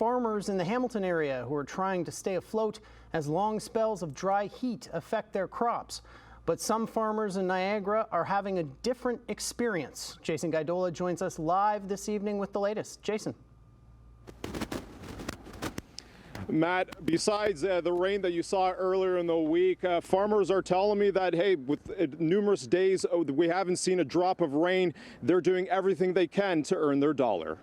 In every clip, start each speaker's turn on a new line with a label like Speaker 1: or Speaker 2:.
Speaker 1: farmers in the Hamilton area who are trying to stay afloat as long spells of dry heat affect their crops. But some farmers in Niagara are having a different experience. Jason Gaidola joins us live this evening with the latest. Jason.
Speaker 2: Matt, besides the rain that you saw earlier in the week, farmers are telling me that, hey, with numerous days we haven't seen a drop of rain. They're doing everything they can to earn their dollar.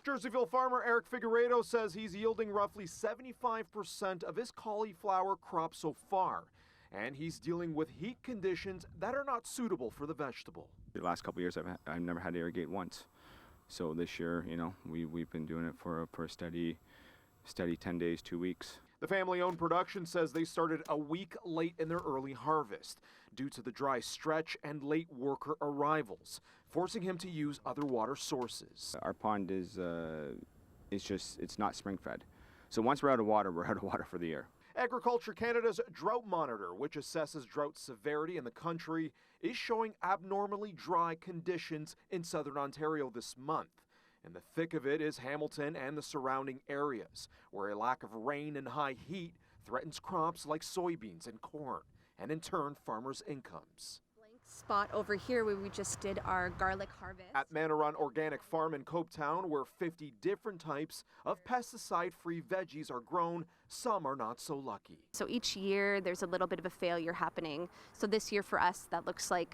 Speaker 2: Jerseyville farmer Eric Figueredo says he's yielding roughly 75% of his cauliflower crop so far, and he's dealing with heat conditions that are not suitable for the vegetable.
Speaker 3: The last couple of years I've never had to irrigate once. So this year, you know, we've been doing it for a steady 10 days, 2 weeks.
Speaker 2: The family-owned production says they started a week late in their early harvest due to the dry stretch and late worker arrivals, forcing him to use other water sources.
Speaker 3: Our pond is it's not spring-fed. So once we're out of water for the year.
Speaker 2: Agriculture Canada's Drought Monitor, which assesses drought severity in the country, is showing abnormally dry conditions in southern Ontario this month. In the thick of it is Hamilton and the surrounding areas, where a lack of rain and high heat threatens crops like soybeans and corn, and in turn farmers' incomes.
Speaker 4: Spot over here where we just did our garlic harvest.
Speaker 2: At Manor Organic Farm in Copetown, where 50 different types of pesticide-free veggies are grown, some are not so lucky.
Speaker 4: So each year there's a little bit of a failure happening. So this year for us that looks like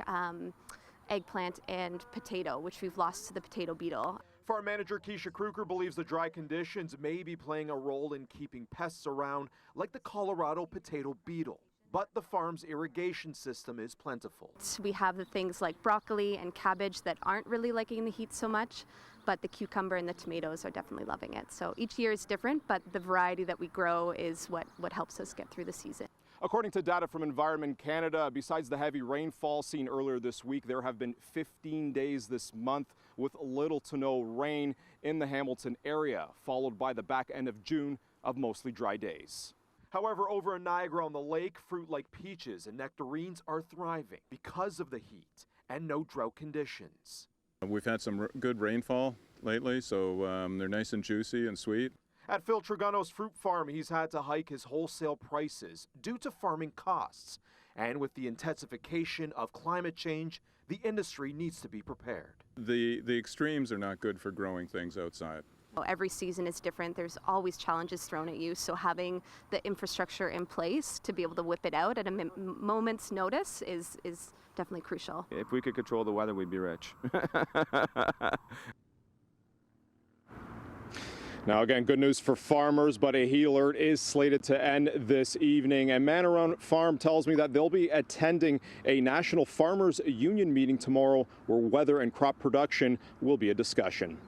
Speaker 4: eggplant and potato, which we've lost to the potato beetle.
Speaker 2: Farm manager Keisha Kruger believes the dry conditions may be playing a role in keeping pests around, like the Colorado potato beetle. But the farm's irrigation system is plentiful.
Speaker 4: We have the things like broccoli and cabbage that aren't really liking the heat so much, but the cucumber and the tomatoes are definitely loving it. So each year is different, but the variety that we grow is what helps us get through the season.
Speaker 2: According to data from Environment Canada, besides the heavy rainfall seen earlier this week, there have been 15 days this month with little to no rain in the Hamilton area, followed by the back end of June of mostly dry days. However, over in Niagara on the lake, fruit like peaches and nectarines are thriving because of the heat and no drought conditions.
Speaker 5: We've had some good rainfall lately, so they're nice and juicy and sweet.
Speaker 2: At Phil Trigano's fruit farm, he's had to hike his wholesale prices due to farming costs. And with the intensification of climate change, the industry needs to be prepared.
Speaker 5: The extremes are not good for growing things outside.
Speaker 4: Every season is different. There's always challenges thrown at you. So having the infrastructure in place to be able to whip it out at a moment's notice is definitely crucial.
Speaker 3: If we could control the weather, we'd be rich.
Speaker 2: Now, again, good news for farmers, but a heat alert is slated to end this evening. And Manor Farm tells me that they'll be attending a National Farmers Union meeting tomorrow where weather and crop production will be a discussion.